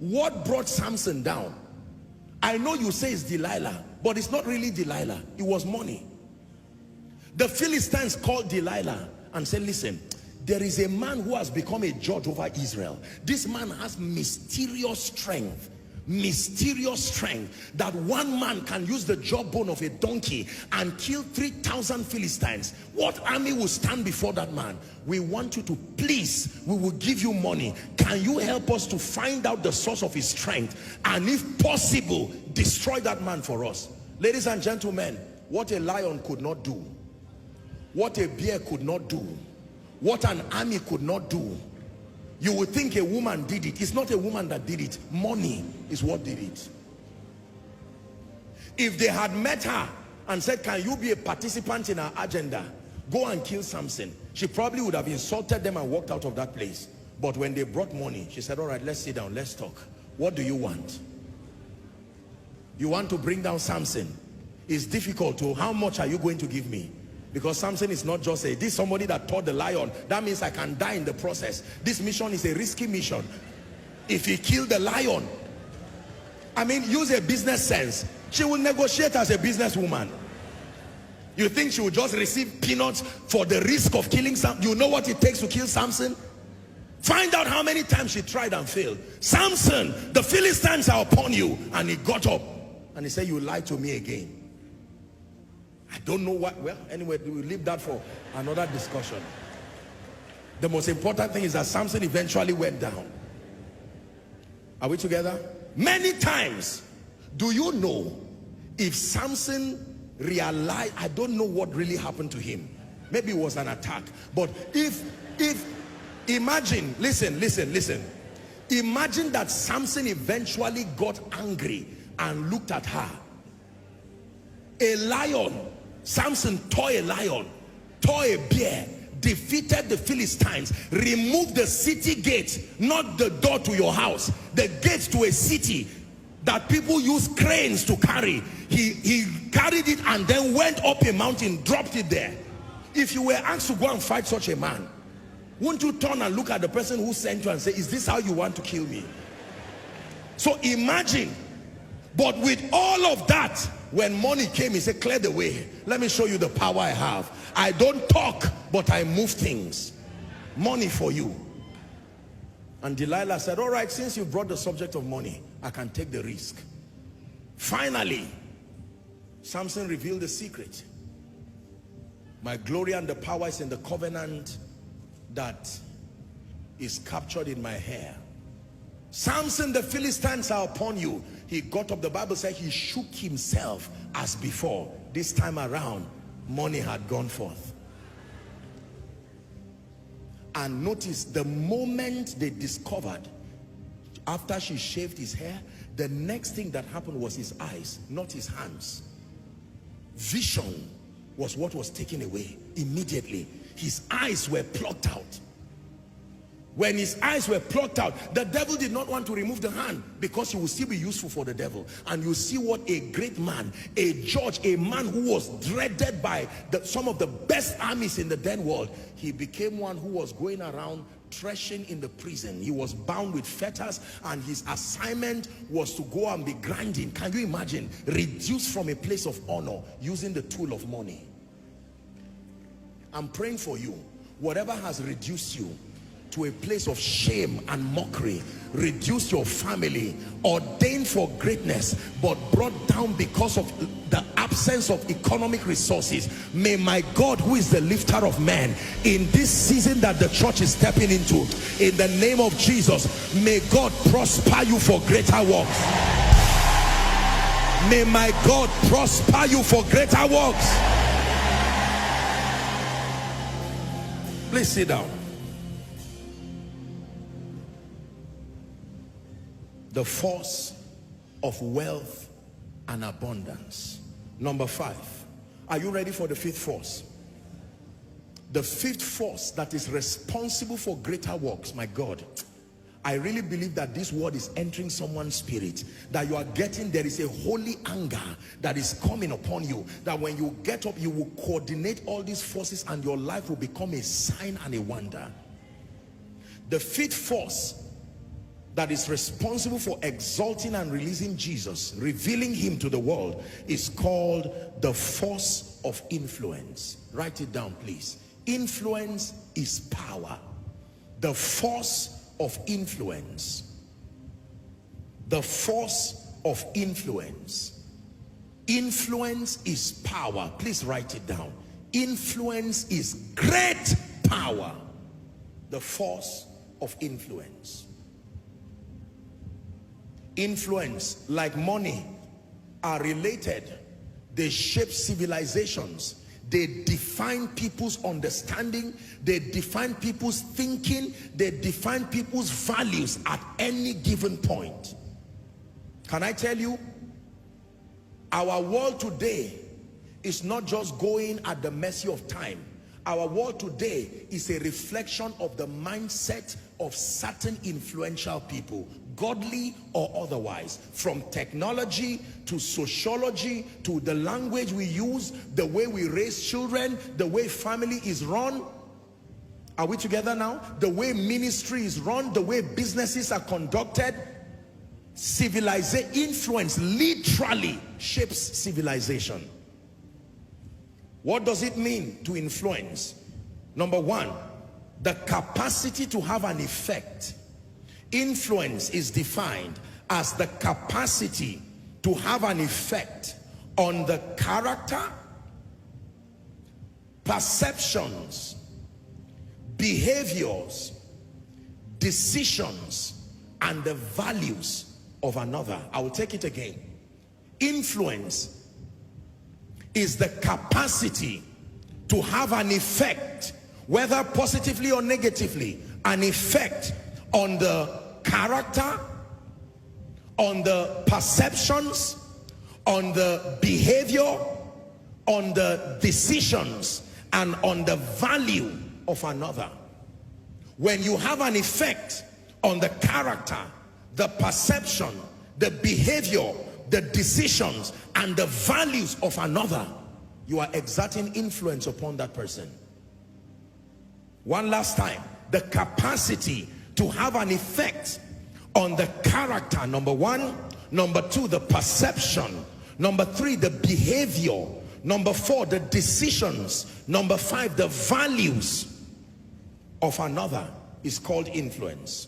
What brought Samson down? I know you say it's Delilah, but it's not really Delilah. It was money. The Philistines called Delilah and said, listen, there is a man who has become a judge over Israel. This man has mysterious strength that one man can use the jawbone of a donkey and kill 3,000 Philistines. What army will stand before that man? We want you to, please, we will give you money. Can you help us to find out the source of his strength, and if possible, destroy that man for us? Ladies and gentlemen, what a lion could not do, what a bear could not do, what an army could not do. You would think a woman did it. It's not a woman that did it. Money is what did it. If they had met her and said, can you be a participant in our agenda? Go and kill Samson. She probably would have insulted them and walked out of that place. But when they brought money, she said, all right, let's sit down, let's talk. What do you want? You want to bring down Samson? It's difficult to, how much are you going to give me? Because Samson is not just this is somebody that taught the lion. That means I can die in the process. This mission is a risky mission. If he killed the lion, I mean, use a business sense. She will negotiate as a businesswoman. You think she will just receive peanuts for the risk of killing Samson? You know what it takes to kill Samson? Find out how many times she tried and failed. Samson, the Philistines are upon you. And he got up and he said, you lied to me again. I don't know what. Well, anyway, we'll leave that for another discussion. The most important thing is that Samson eventually went down. Are we together? Many times, do you know, if Samson realized, I don't know what really happened to him. Maybe it was an attack. But if imagine, listen. Imagine that Samson eventually got angry and looked at her. A lion. Samson tore a lion, tore a bear, defeated the Philistines, removed the city gate, not the door to your house, the gate to a city that people use cranes to carry. He carried it and then went up a mountain, dropped it there. If you were asked to go and fight such a man, wouldn't you turn and look at the person who sent you and say, is this how you want to kill me? So imagine. But with all of that, when money came, he said, clear the way. Let me show you the power I have. I don't talk, but I move things. Money for you. And Delilah said, all right, since you brought the subject of money, I can take the risk. Finally, Samson revealed the secret. My glory and the power is in the covenant that is captured in my hair. Samson, the Philistines are upon you. He got up, the Bible said he shook himself as before. This time around, money had gone forth. And notice, the moment they discovered, after she shaved his hair, the next thing that happened was his eyes, not his hands. Vision was what was taken away immediately. His eyes were plucked out. When his eyes were plucked out, the devil did not want to remove the hand because he would still be useful for the devil. And you see what a great man, a judge, a man who was dreaded by some of the best armies in the then world. He became one who was going around threshing in the prison. He was bound with fetters and his assignment was to go and be grinding. Can you imagine? Reduced from a place of honor using the tool of money. I'm praying for you. Whatever has reduced you to a place of shame and mockery, reduce your family, ordained for greatness, but brought down because of the absence of economic resources. May my God, who is the lifter of men, in this season that the church is stepping into, in the name of Jesus, may God prosper you for greater works. May my God prosper you for greater works. Please sit down. The force of wealth and abundance. Number 5. Are you ready for the 5th force? The 5th force that is responsible for greater works. My God, I really believe that this word is entering someone's spirit, that you are getting, there is a holy anger that is coming upon you, that when you get up, you will coordinate all these forces and your life will become a sign and a wonder. The 5th force that is responsible for exalting and releasing Jesus, revealing him to the world, is called the force of influence. Write it down, please. Influence is power. The force of influence. The force of influence. Influence is power. Please write it down. Influence is great power. The force of influence. Influence, like money, are related. They shape civilizations. They define people's understanding. They define people's thinking. They define people's values at any given point. Can I tell you, our world today is not just going at the mercy of time. Our world today is a reflection of the mindset of certain influential people, godly or otherwise, from technology to sociology to the language we use, the way we raise children, the way family is run. Are we together now? The way ministry is run, the way businesses are conducted. Civilization, influence literally shapes civilization. What does it mean to influence? Number one, the capacity to have an effect. Influence is defined as the capacity to have an effect on the character, perceptions, behaviors, decisions, and the values of another. I will take it again. Influence is the capacity to have an effect, whether positively or negatively, an effect on the character, on the perceptions, on the behavior, on the decisions, and on the value of another. When you have an effect on the character, the perception, the behavior, the decisions, and the values of another, you are exerting influence upon that person. One last time, the capacity to have an effect on the character, number one. Number two, the perception. Number three, the behavior. Number four, the decisions. Number five, the values of another is called influence.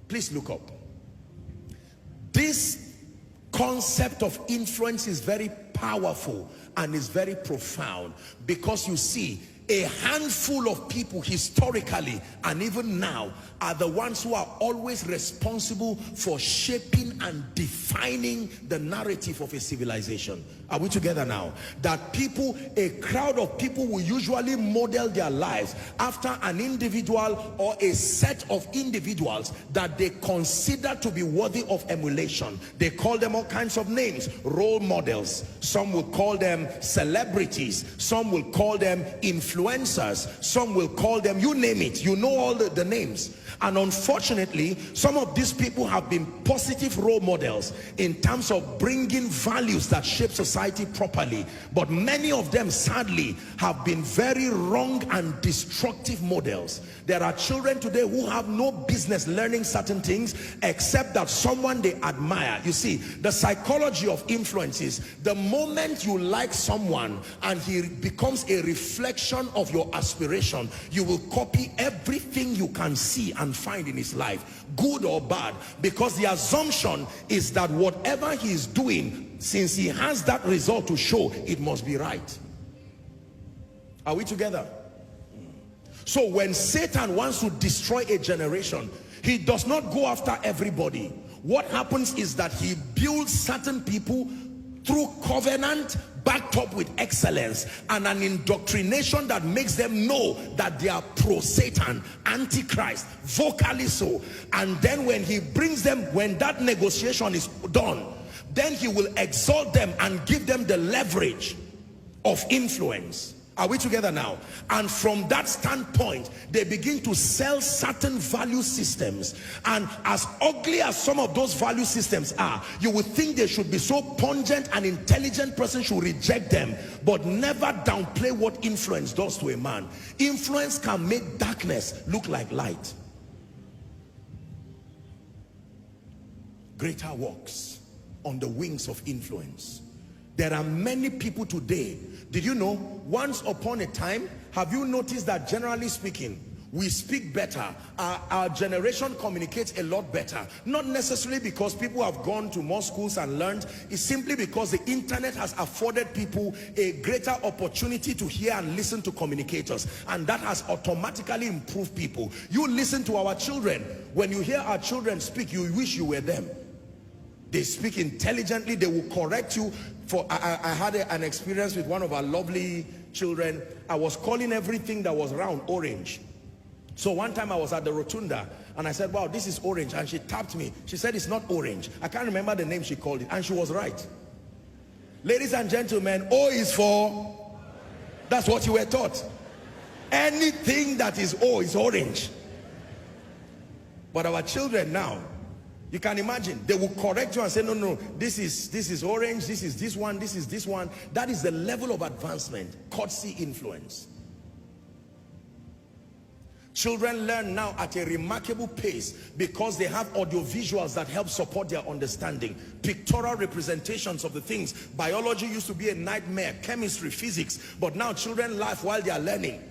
Please look up. This concept of influence is very powerful and is very profound, because you see, a handful of people historically and even now are the ones who are always responsible for shaping and defining the narrative of a civilization. Are we together now? That people, a crowd of people, will usually model their lives after an individual or a set of individuals that they consider to be worthy of emulation. They call them all kinds of names. Role models. Some will call them celebrities. Some will call them influencers. Some will call them, you name it. You know all the names. And unfortunately, some of these people have been positive role models in terms of bringing values that shape society properly. But many of them, sadly, have been very wrong and destructive models. There are children today who have no business learning certain things except that someone they admire. You see, the psychology of influence is the moment you like someone and he becomes a reflection of your aspiration, you will copy everything you can see and find in his life, good or bad, because the assumption is that whatever he is doing, since he has that result to show, it must be right. Are we together? So when Satan wants to destroy a generation, he does not go after everybody. What happens is that he builds certain people through covenant, backed up with excellence, and an indoctrination that makes them know that they are pro-Satan, antichrist, vocally so. And then when he brings them, when that negotiation is done, then he will exalt them and give them the leverage of influence. Are we together now? And from that standpoint, they begin to sell certain value systems. And as ugly as some of those value systems are, you would think they should be so pungent, an intelligent person should reject them. But never downplay what influence does to a man. Influence can make darkness look like light. Greater works on the wings of influence. There are many people today. Did you know, once upon a time, have you noticed that generally speaking, we speak better, our generation communicates a lot better, not necessarily because people have gone to more schools and learned. It's simply because the internet has afforded people a greater opportunity to hear and listen to communicators, and that has automatically improved people. You listen to our children. When you hear our children speak, you wish you were them. They speak intelligently, they will correct you. I had an experience with one of our lovely children. I was calling everything that was round orange. So one time I was at the rotunda and I said, wow, this is orange. And she tapped me. She said, it's not orange. I can't remember the name she called it. And she was right. Ladies and gentlemen, O is for, that's what you were taught. Anything that is O is orange. But our children now, you can imagine, they will correct you and say, no, this is orange, this is this one, this is this one. That is the level of advancement, courtesy influence. Children learn now at a remarkable pace because they have audiovisuals that help support their understanding. Pictorial representations of the things. Biology used to be a nightmare, chemistry, physics, but now children laugh while they are learning.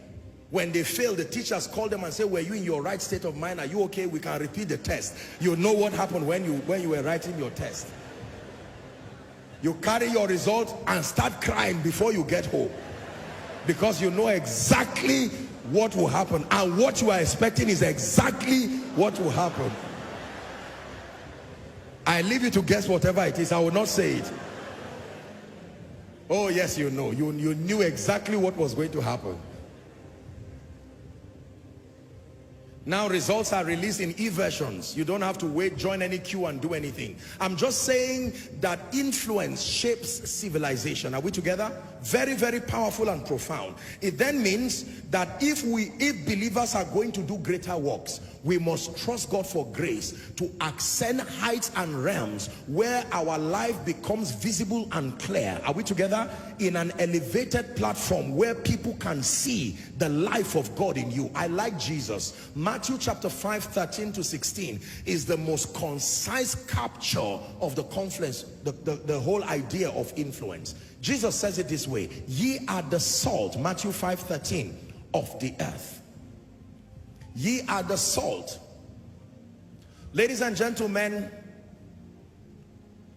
When they fail, the teachers call them and say, were you in your right state of mind? Are you okay? We can repeat the test. You know what happened when you were writing your test. You carry your result and start crying before you get home, because you know exactly what will happen, and what you are expecting is exactly what will happen. I leave you to guess whatever it is. I will not say it. Oh yes, you know, you knew exactly what was going to happen. Now results are released in e-versions. You don't have to wait, join any queue and do anything. I'm just saying that influence shapes civilization. Are we together? Very, very powerful and profound. It then means that if believers are going to do greater works, we must trust God for grace to ascend heights and realms where our life becomes visible and clear. Are we together? In an elevated platform where people can see the life of God in you. I like Jesus. Matthew chapter 5, 13 to 16 is the most concise capture of the confluence, the whole idea of influence. Jesus says it this way: ye are the salt, Matthew 5, 13, of the earth. Ye are the salt. Ladies and gentlemen,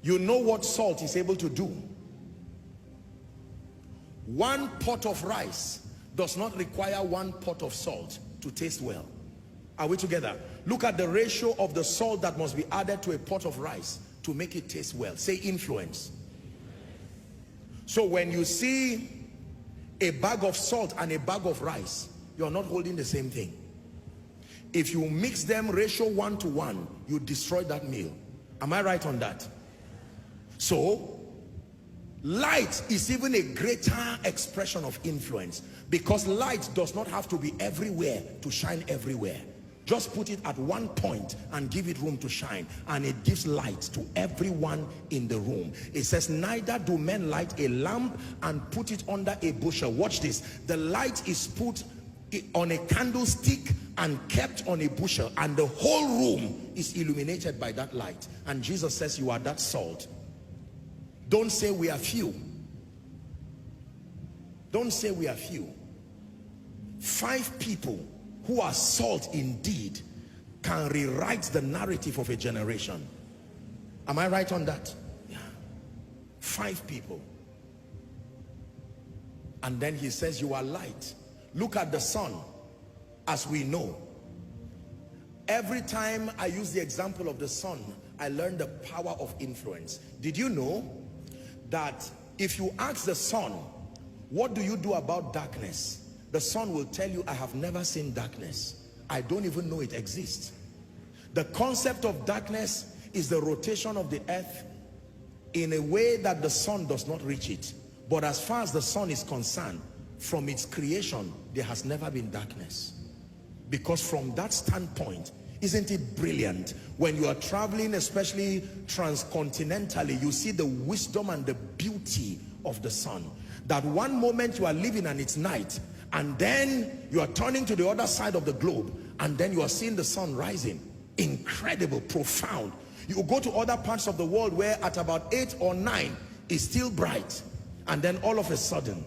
you know what salt is able to do. One pot of rice does not require one pot of salt to taste well. Are we together? Look at the ratio of the salt that must be added to a pot of rice to make it taste well. Say influence. So when you see a bag of salt and a bag of rice, you're not holding the same thing. If you mix them ratio 1 to 1, you destroy that meal. Am I right on that? So light is even a greater expression of influence, because light does not have to be everywhere to shine everywhere. Just put it at one point and give it room to shine, and it gives light to everyone in the room. It says, neither do men light a lamp and put it under a bushel. Watch this. The light is put on a candlestick and kept on a bushel, and the whole room is illuminated by that light. And Jesus says, you are that salt. Don't say we are few. Don't say we are few. 5 people who are salt indeed can rewrite the narrative of a generation. Am I right on that? Yeah. 5 people. And then he says, you are light. Look at the sun. As we know, every time I use the example of the sun, I learned the power of influence. Did you know that if you ask the sun, what do you do about darkness? The sun will tell you, I have never seen darkness. I don't even know it exists. The concept of darkness is the rotation of the earth in a way that the sun does not reach it. But as far as the sun is concerned, from its creation, there has never been darkness. Because from that standpoint, isn't it brilliant? When you are traveling, especially transcontinentally, you see the wisdom and the beauty of the sun. That one moment you are living and it's night, and then you are turning to the other side of the globe, and then you are seeing the sun rising. Incredible, profound. You go to other parts of the world where at about 8 or 9 it's still bright, and then all of a sudden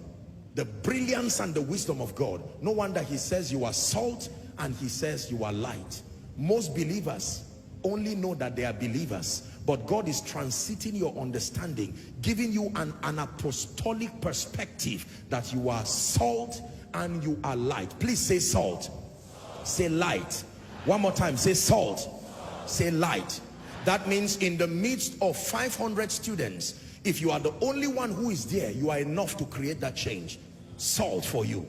the brilliance and the wisdom of God. No wonder he says you are salt and he says you are light. Most believers only know that they are believers, but God is transiting your understanding, giving you an apostolic perspective that you are salt and you are light. Please say salt, say light. One more time, say salt, say light. That means in the midst of 500 students, if you are the only one who is there, you are enough to create that change. Salt for you.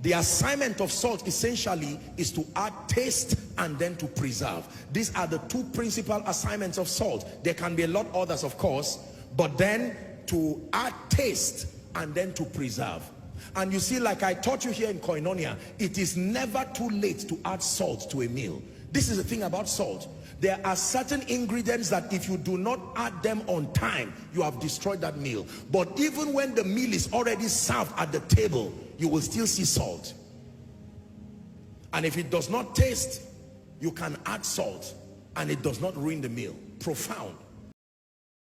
The assignment of salt essentially is to add taste and then to preserve. These are the two principal assignments of salt. There can be a lot others, of course, but then to add taste and then to preserve. And you see, like I taught you here in Koinonia, it is never too late to add salt to a meal. This is the thing about salt. There are certain ingredients that if you do not add them on time, you have destroyed that meal. But even when the meal is already served at the table, you will still see salt. And if it does not taste, you can add salt and it does not ruin the meal. Profound.